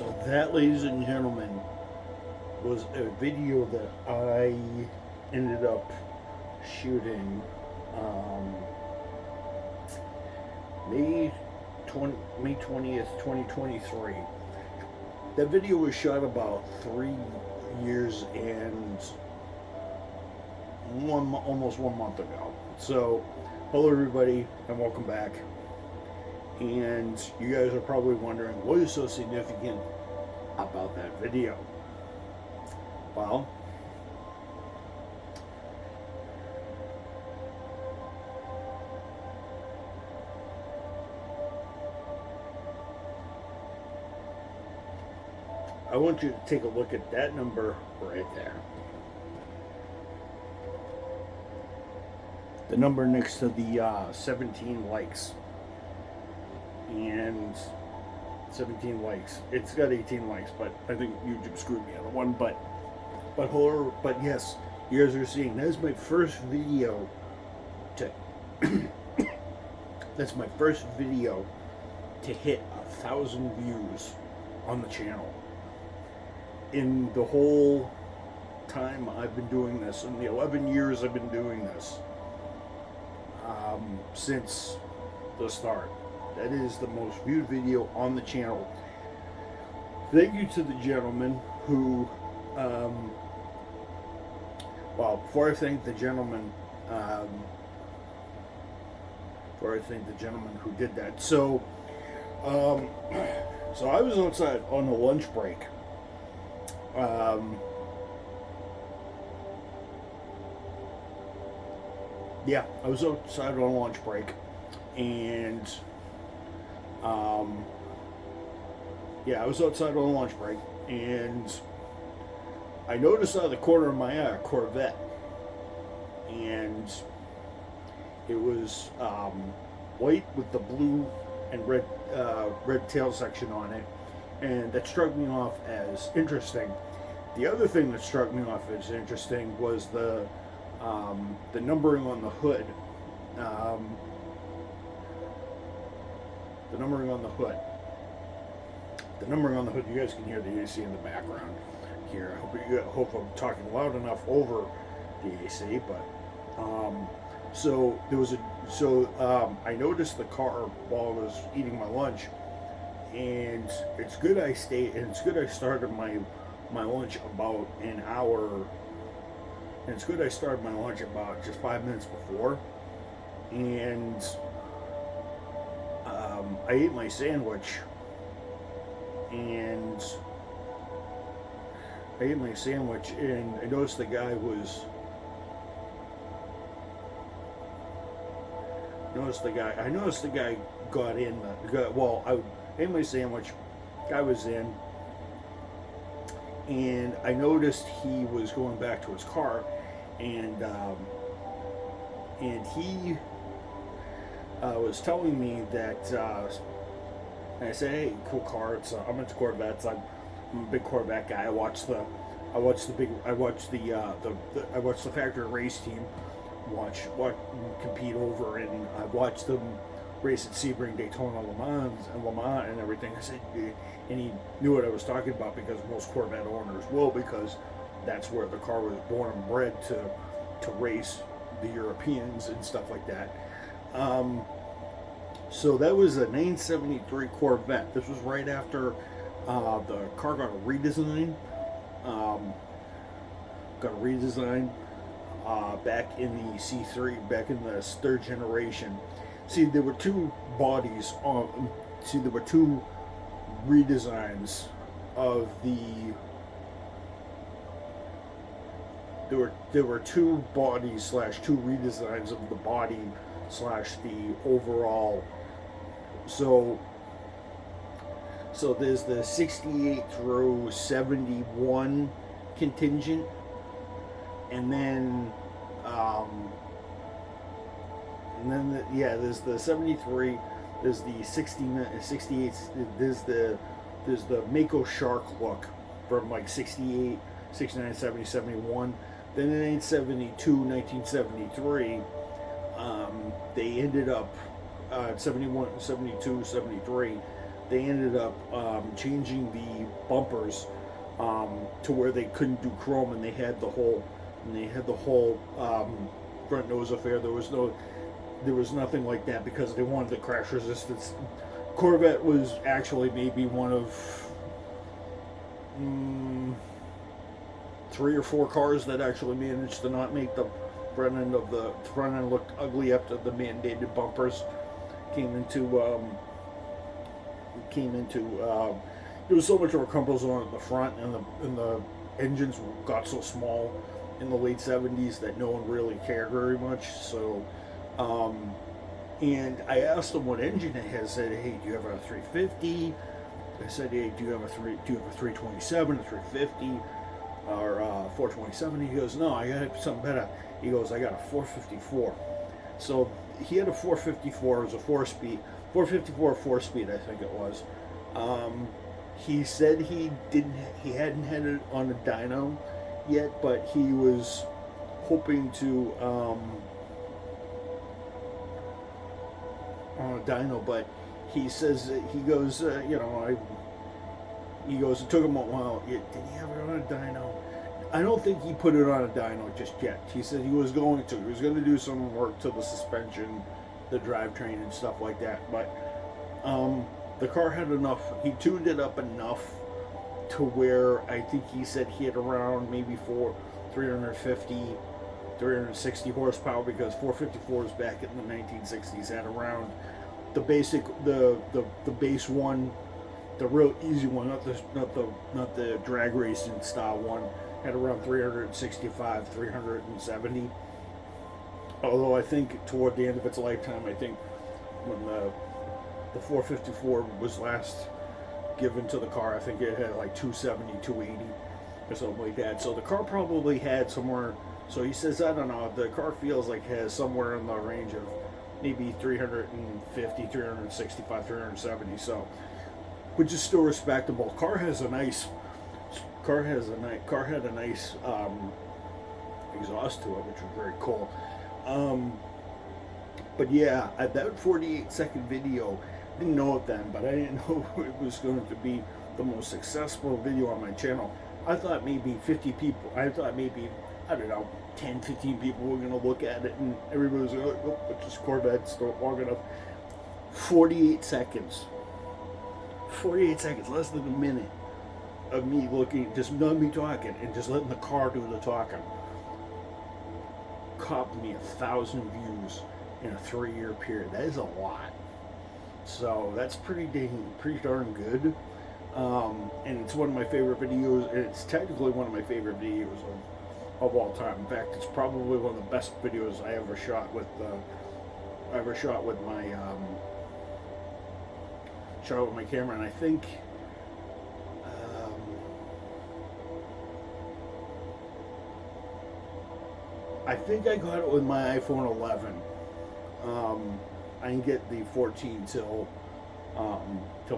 So that, ladies and gentlemen, was a video that I ended up shooting May 20th, 2023. That video was shot about 3 years and almost 1 month ago. So, hello everybody, and welcome back. And you guys are probably wondering what is so significant about that video. Well, I want you to take a look at that number right there. The number next to the 17 likes. And 17 likes. It's got 18 likes, but I think YouTube screwed me on the one. But yes, you guys are seeing that is my first video to that's my first video to hit 1,000 views on the channel. In the whole time I've been doing this, in the 11 years I've been doing this, since the start. That is the most viewed video on the channel. Thank you to the gentleman who, well, before I thank the gentleman who did that, so I was outside on a lunch break. Yeah, I was outside on a lunch break, and I was outside on a lunch break, and I noticed out of the corner of my eye a Corvette, and it was white with the blue and red tail section on it, and that struck me off as interesting. The other thing that struck me off as interesting was the numbering on the hood. The numbering on the hood. The numbering on the hood. You guys can hear the AC in the background here. I hope I'm talking loud enough over the AC. But I noticed the car while I was eating my lunch, and it's good I stayed. And it's good I started my lunch about an hour. And it's good I started my lunch about just 5 minutes before, and I ate my sandwich, and I noticed the guy was. I noticed the guy got in. I ate my sandwich. Guy was in. And I noticed he was going back to his car, and he was telling me that. And I said, "Hey, cool car. I'm into Corvettes. I'm a big Corvette guy. I watched the factory race team compete over, and I watched them race at Sebring, Daytona, Lemans, and everything." I said, and he knew what I was talking about because most Corvette owners will, because that's where the car was born and bred to race the Europeans and stuff like that. So that was a 973 Corvette. This was right after the car got a redesign. Back in the C3, back in the third generation. See, there were two bodies on. See, there were two redesigns of the. There were two bodies / two redesigns of the body / the overall. So there's the 68 through 71 contingent, and then there's the 73, there's the 69, 68, there's the Mako Shark look from like 68, 69, 70, 71. Then in 1973, they ended up 71, 72, 73. they ended up changing the bumpers to where they couldn't do chrome, and they had the whole front nose affair. There was nothing like that because they wanted the crash resistance. Corvette was actually maybe one of 3 or 4 cars that actually managed to not make the front end look ugly after the mandated bumpers came into there was so much of a crumple zone at the front, and the engines got so small in the late 70s that no one really cared very much. So and I asked him what engine it has. Said, hey, do you have a 350? I said, hey, do you have a 327, a 350, or 427? He goes, no, I got something better. He goes, I got a 454. So he had a 454. It was a 454 4-speed, I think it was. He said he hadn't had it on a dyno yet, but he was hoping to on a dyno. But he says he goes, he goes, it took him a while. Did he have it on a dyno? I don't think he put it on a dyno just yet. He said he was going to. He was going to do some work to the suspension, the drivetrain, and stuff like that. But the car had enough. He tuned it up enough to where I think he said he had around maybe 350, 360 horsepower, because 454s back in the 1960s had around the basic, the base one, the real easy one, not the drag racing style one, had around 365, 370. Although I think toward the end of its lifetime, I think when the 454 was last given to the car, I think it had like 270, 280 or something like that. So the car probably had somewhere, so he says, I don't know, the car feels like it has somewhere in the range of maybe 350, 365, 370. So, which is still respectable. Car had a nice exhaust to it, which was very cool. But yeah, that 48-second video, I didn't know it then, but I didn't know it was going to be the most successful video on my channel. I thought maybe 50 people, I don't know, 10, 15 people were going to look at it, and everybody was like, oh, it's just Corvette's not long enough. 48 seconds. 48 seconds, less than a minute of me looking, just not me talking, and just letting the car do the talking. Copped me 1,000 views in a 3-year period. That is a lot. So that's pretty darn good. And it's one of my favorite videos, and it's technically one of my favorite videos of all time. In fact, it's probably one of the best videos I ever shot with my camera. And I think I got it with my iPhone 11. I didn't get the 14 till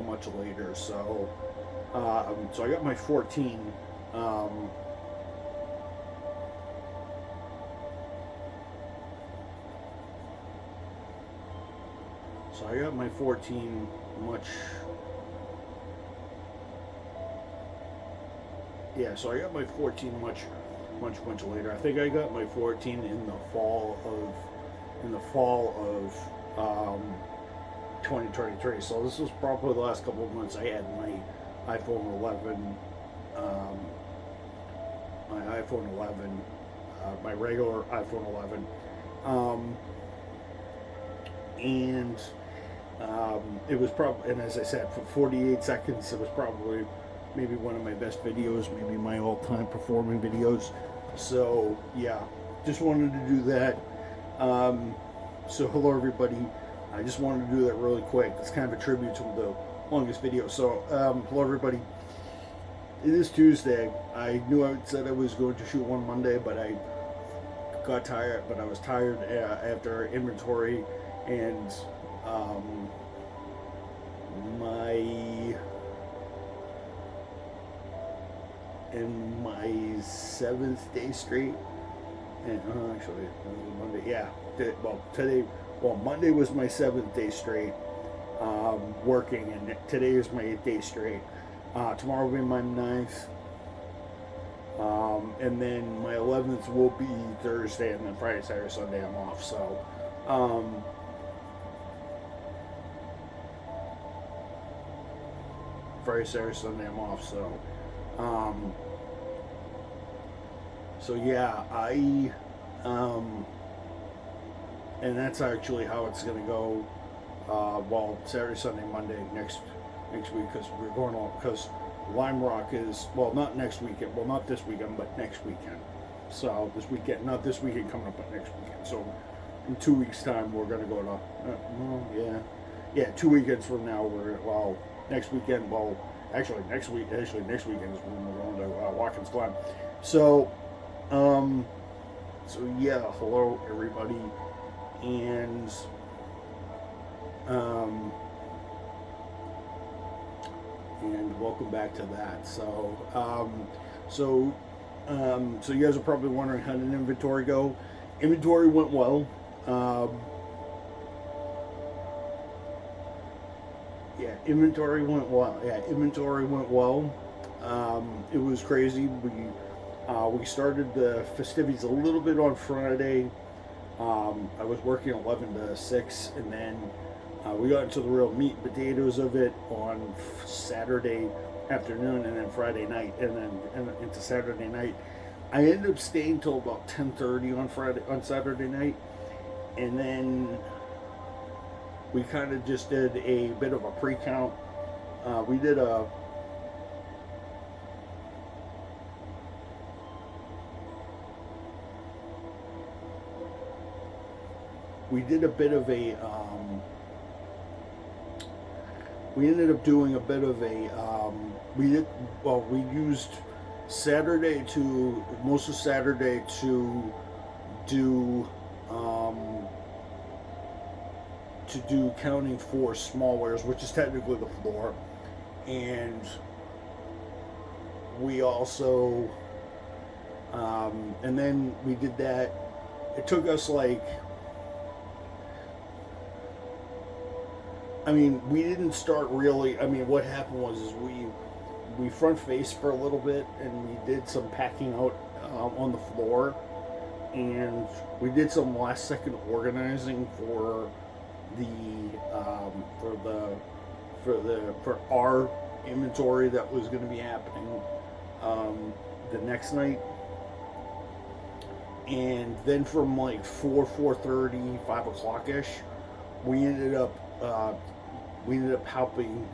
much later. So I got my 14. So I got my 14 much. Yeah, so I got my 14 much later. I think I got my 14 in the fall of 2023. So this was probably the last couple of months I had my iPhone 11, my regular iPhone 11, and it was probably, and as I said, for 48 seconds, it was probably maybe one of my best videos, maybe my all-time performing videos. So yeah, just wanted to do that. So hello everybody, I just wanted to do that really quick. It's kind of a tribute to the longest video. So hello everybody, it is Tuesday. I knew I said I was going to shoot one Monday, but I got tired, but I was tired after inventory, and my 7th day straight, and actually Monday, yeah. Monday was my 7th day straight. working, and today is my 8th day straight. Tomorrow will be my 9th. And then my 11th will be Thursday, and then Friday, Saturday, Sunday I'm off. So, Friday, Saturday, Sunday I'm off. So yeah, and that's actually how it's gonna go. Well, Saturday, Sunday, Monday next week, because we're going on, because Lime Rock is, well, not next weekend, well, not this weekend, but next weekend. So this weekend, not this weekend coming up, but next weekend. So in 2 weeks' time, we're gonna go to, yeah, 2 weekends from now, next weekend, actually next weekend is when we're going to Watkins Glen. So, yeah, hello everybody, and welcome back to that. So you guys are probably wondering, how did inventory go? Inventory went well. Inventory went well. It was crazy. We started the festivities a little bit on Friday. I was working 11 to 6, and then we got into the real meat and potatoes of it on Saturday afternoon, and then Friday night, and then into Saturday night. I ended up staying till about 10:30 on Saturday night, and then we kind of just did a bit of a pre-count. We did a bit of a we ended up doing a bit of a we used most of Saturday to do counting for small wares, which is technically the floor, and we also and then we did that. It took us we didn't start really. What happened was we front faced for a little bit, and we did some packing out on the floor, and we did some last second organizing for our inventory that was going to be happening the next night. And then from 4:30, 5 o'clock ish, we ended up helping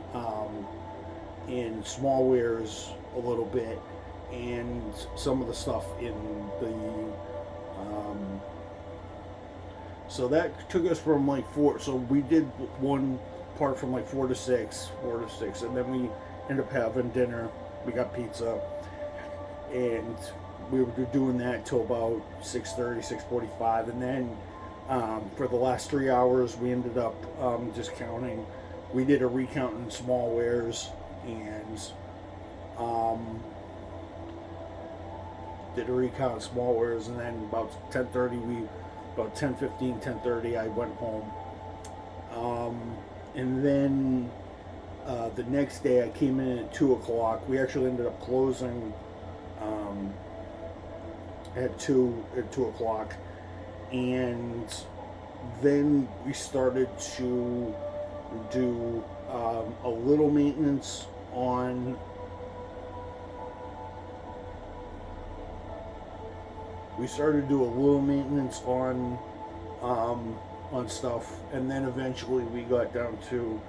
in small wares a little bit, and some of the stuff in the so that took us from 4. So we did one part from 4 to 6, and then we ended up having dinner. We got pizza, and we were doing that till about 6:30, 6:45, and then for the last 3 hours, we ended up just counting. We did a recount in small wares, and and then about 10:30, about 10:15, 10:30, I went home. And then the next day, I came in at 2 o'clock. We actually ended up closing at 2 o'clock. And then we started to do a little maintenance on stuff, and then eventually we got down to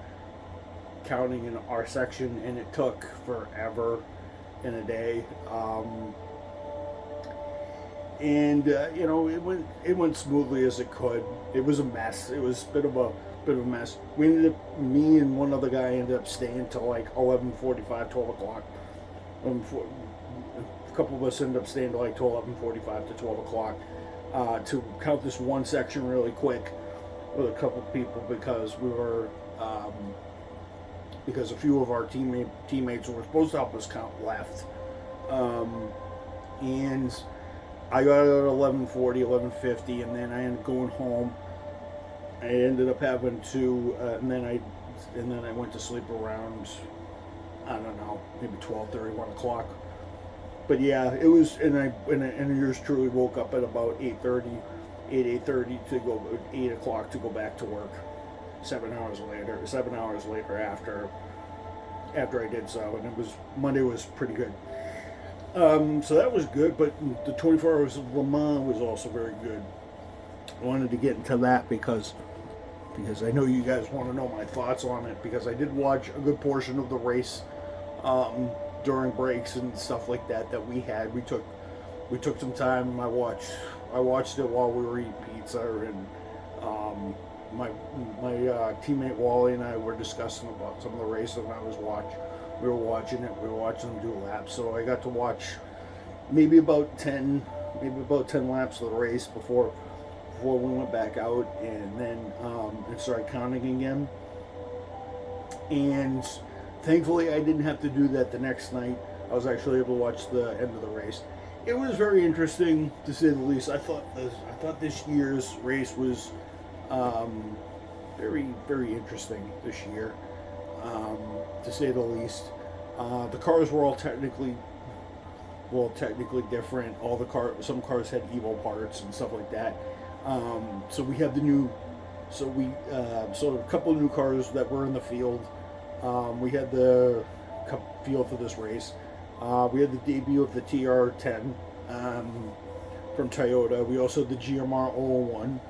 counting in our section, and it took forever in a day. And it went smoothly as it could. It was a mess. It was a bit of a mess. Me and one other guy ended up staying till 11:45, 12 o'clock. A couple of us ended up staying till 11:45 to 12 o'clock to count this one section really quick with a couple of people, because we were because a few of our teammates who were supposed to help us count left, and I got out at 11:40, 11:50, and then I ended up going home. I ended up having to, and then I went to sleep around, I don't know, maybe 12:30, 1 o'clock. But yeah, it was, and yours truly woke up at about 8:30 to go 8 o'clock to go back to work. 7 hours later after I did so, and it was Monday was pretty good. So that was good, but the 24 hours of Lemans was also very good. I wanted to get into that because I know you guys want to know my thoughts on it, because I did watch a good portion of the race during breaks and stuff like that we had. We took some time. I watched it while we were eating pizza, and my teammate Wally and I were discussing about some of the races, and we were watching them do laps. So I got to watch maybe about 10 laps of the race before we went back out, and then it started counting again. And thankfully, I didn't have to do that the next night. I was actually able to watch the end of the race. It was very interesting, to say the least. I thought this year's race was very, very interesting this year, to say the least. The cars were all technically different. Some cars had Evo parts and stuff like that. So we have so a couple of new cars that were in the field. We had the field for this race. We had the debut of the TR10 from Toyota. We also had the GMR 001,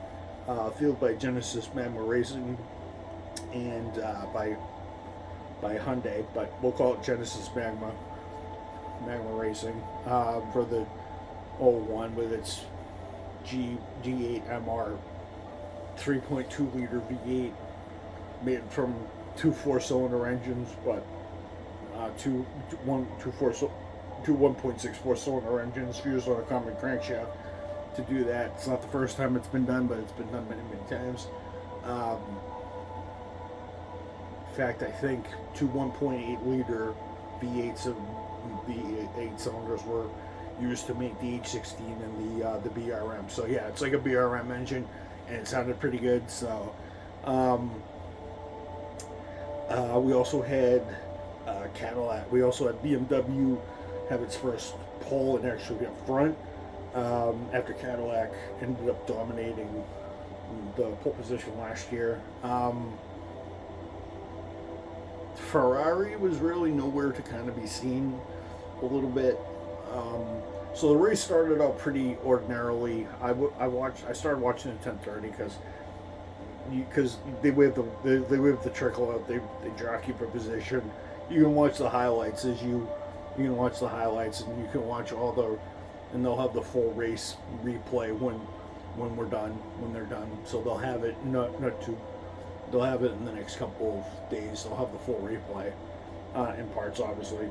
field by Genesis Magma Racing and by Hyundai, but we'll call it Genesis Magma Racing for the 001 with its G8MR 3.2 liter V8 made from two 4-cylinder engines, but two 1.64 cylinder engines fused on a common crankshaft. To do that, it's not the first time it's been done, but it's been done many times. In fact, I think two 1.8 liter V8s of V8 cylinders were used to make the H16 and the BRM. So yeah, it's like a BRM engine, and it sounded pretty good. So we also had Cadillac. We also had BMW have its first pole and actually up front, after Cadillac ended up dominating the pole position last year. Ferrari was really nowhere to kind of be seen a little bit. So the race started out pretty ordinarily. I started watching at 10:30 because they wave the trickle out. They jockey for position. You can watch the highlights and you can watch and they'll have the full race replay when they're done. So they'll have it they'll have it in the next couple of days. They'll have the full replay in parts, obviously.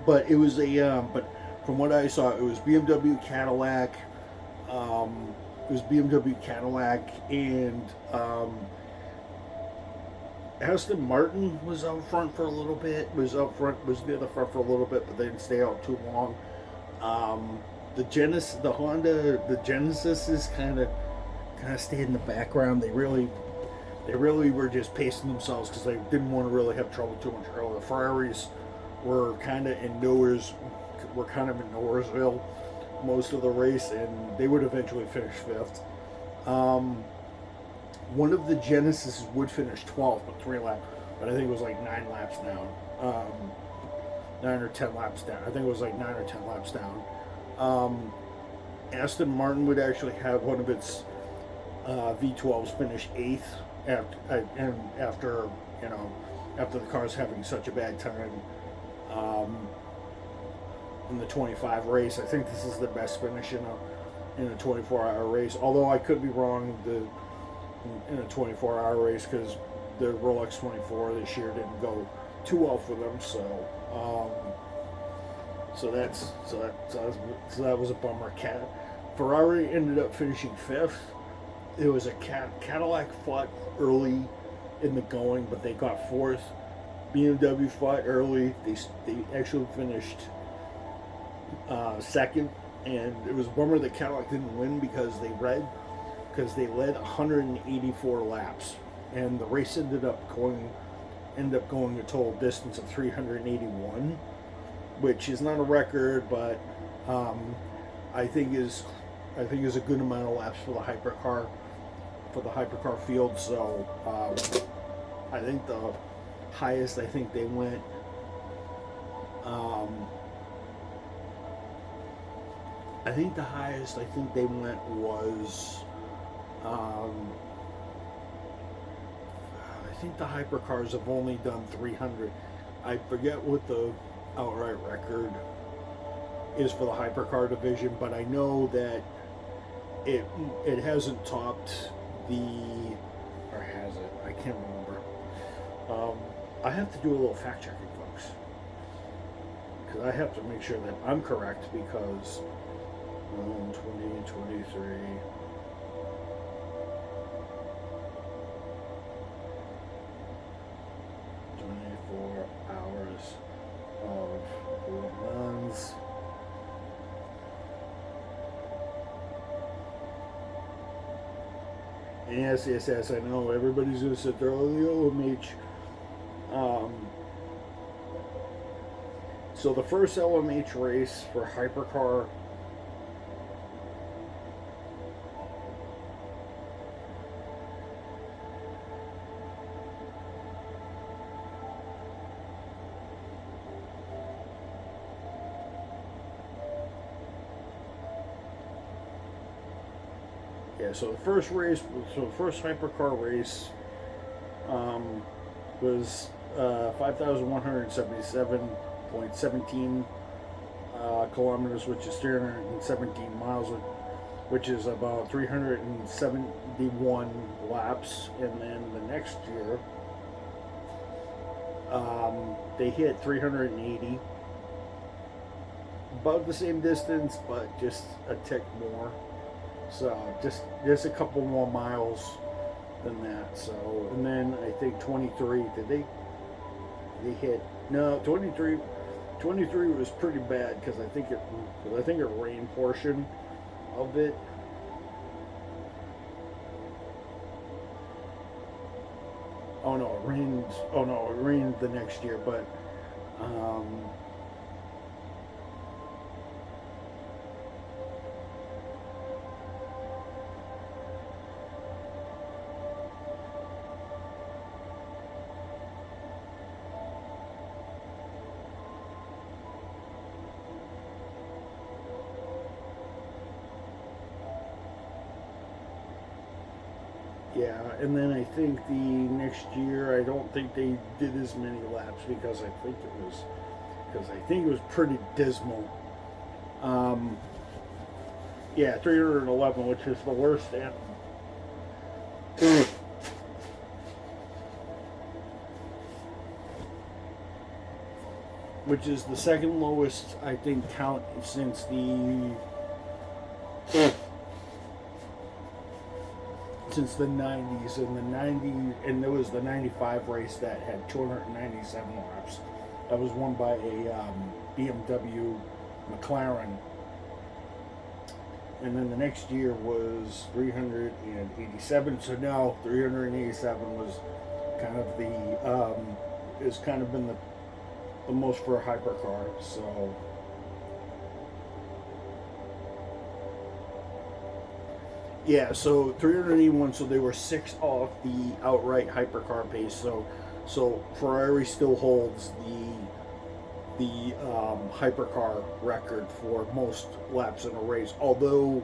But it was but from what I saw, it was BMW, Cadillac. And Aston Martin was out front for a little bit. Was near the front for a little bit, but they didn't stay out too long. The Genesis kind of stayed in the background. They really were just pacing themselves because they didn't want to really have trouble too much early. The Ferraris were kind of in Nowheresville most of the race, and they would eventually finish fifth. One of the Genesis would finish 12th, but I think it was like 9 laps down. 9 or 10 laps down. I think it was like 9 or 10 laps down. Aston Martin would actually have one of its V12s finish 8th after the car's having such a bad time in the 25 race. I think this is the best finish in a 24-hour race. Although I could be wrong in a 24-hour race because the Rolex 24 this year didn't go too well for them. So that was a bummer. Ferrari ended up finishing 5th. It was a Cadillac fought early in the going, but they got 4th. BMW fought early. They actually finished 2nd. and it was a bummer that Cadillac didn't win because they led 184 laps, and the race ended up going a total distance of 381, which is not a record, but I think is a good amount of laps for the hypercar field. So I think the highest they went. I think the highest they went was. I think the hypercars have only done 300. I forget what the outright record is for the hypercar division, but I know that it hasn't topped or has it? I can't remember. I have to do a little fact checking, folks, because I have to make sure that I'm correct, because 2023. 24 hours of Lemans. Yes, I know everybody's gonna sit there, oh, the LMH. So the first LMH race for hypercar so the first hypercar race was 5,177.17 kilometers, which is 317 miles, which is about 371 laps. And then the next year, they hit 380, about the same distance, but just a tick more. So just a couple more miles than that. So, and then I think 23, did they hit? No, 23 was pretty bad, because I think it rained portion of it. Oh no, it rained the next year, but yeah, and then I think the next year, I don't think they did as many laps, because I think it was pretty dismal. 311, which is the worst, and which is the second lowest, I think, count since the 90s. And there was the 95 race that had 297 laps. That was won by a BMW McLaren. And then the next year was 387. So now 387 was kind of has kind of been the most for a hypercar. So yeah, so 381, so they were 6 off the outright hypercar pace. So Ferrari still holds the hypercar record for most laps in a race. Although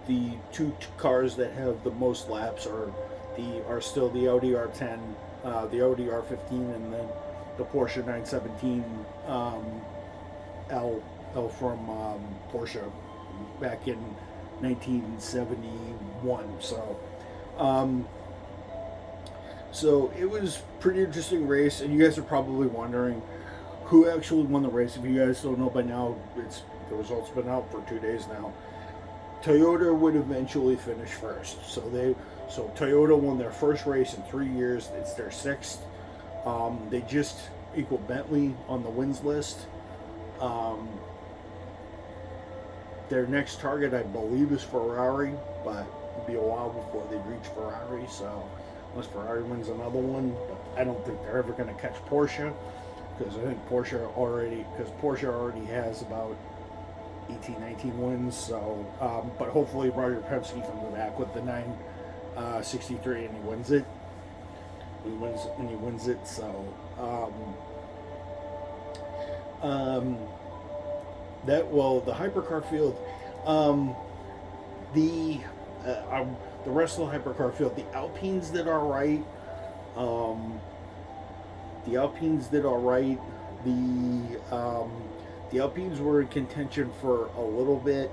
the two cars that have the most laps are still the Audi R10, the Audi R15, and then the Porsche 917 L from Porsche back in 1971. So it was pretty interesting race, and you guys are probably wondering who actually won the race. If you guys don't know by now, the results been out for 2 days now. Toyota would eventually finish first. So Toyota won their first race in 3 years. It's their 6th. They just equaled Bentley on the wins list. Their next target, I believe, is Ferrari, but it'll be a while before they reach Ferrari. So unless Ferrari wins another one, but I don't think they're ever going to catch Porsche, because I think Porsche already has about 18, 19 wins. So, but hopefully Roger Penske comes back with the 963 and he wins it. He wins it. So, the hypercar field, the rest of the hypercar field, the Alpines did all right. The Alpines were in contention for a little bit.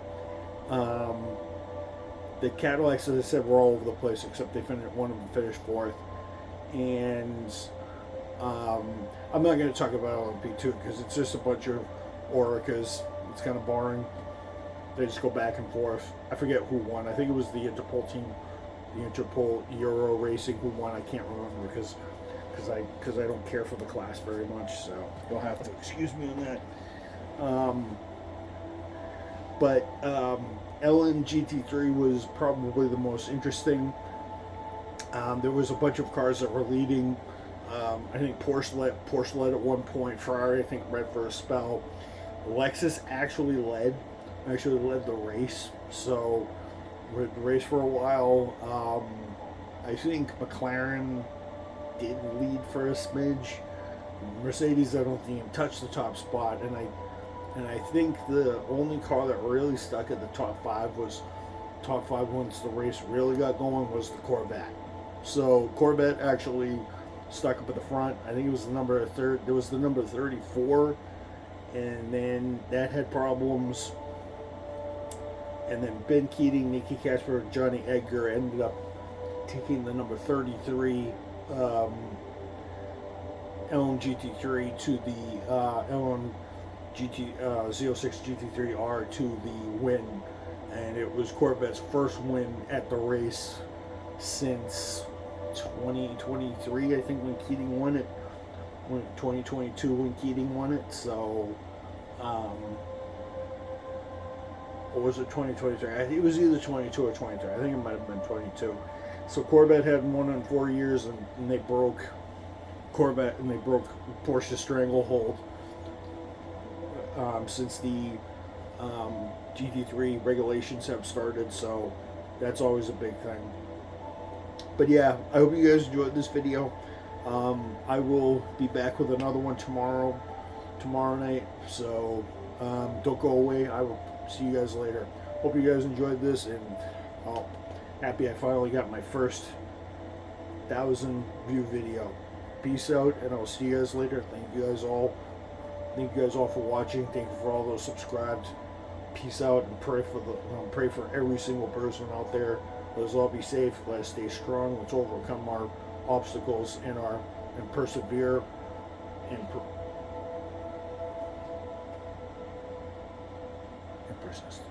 The Cadillacs, as I said, were all over the place, except one of them finished fourth. And I'm not going to talk about LMP2 because it's just a bunch of Oricas. It's kind of boring. They just go back and forth. I forget who won. I think it was the Interpol team, the Interpol Euro Racing, who won. I can't remember because I don't care for the class very much, so you'll have to excuse me on that. But LMGT3 was probably the most interesting. There was a bunch of cars that were leading. I think Porsche led at one point. Ferrari, I think, led for a spell. Lexus actually led the race. So we had the race for a while. I think McLaren did lead for a smidge. Mercedes, I don't think, even touched the top spot, and I think the only car that really stuck at the top five once the race really got going was the Corvette. So Corvette actually stuck up at the front. I think it was the number 34, and then that had problems. And then Ben Keating, Nicky Casper, Johnny Edgar ended up taking the number 33 LMGT3 to the Z06 GT3R to the win, and it was Corvette's first win at the race since 2023, I think, when Keating won it. 2022 when Keating won it. So, or was it 2023? I think it was either 22 or 23. I think it might have been 22. So Corvette hadn't won in 4 years, and they broke Porsche's stranglehold since the GT3 regulations have started. So that's always a big thing. But yeah, I hope you guys enjoyed this video. I will be back with another one tomorrow night. So don't go away. I will see you guys later. Hope you guys enjoyed this, and happy I finally got my first 1,000 view video. Peace out, and I'll see you guys later. Thank you guys all for watching. Thank you for all those subscribed. Peace out, and pray for every single person out there. Let's all be safe. Let's stay strong. Let's overcome our obstacles and persevere and persist.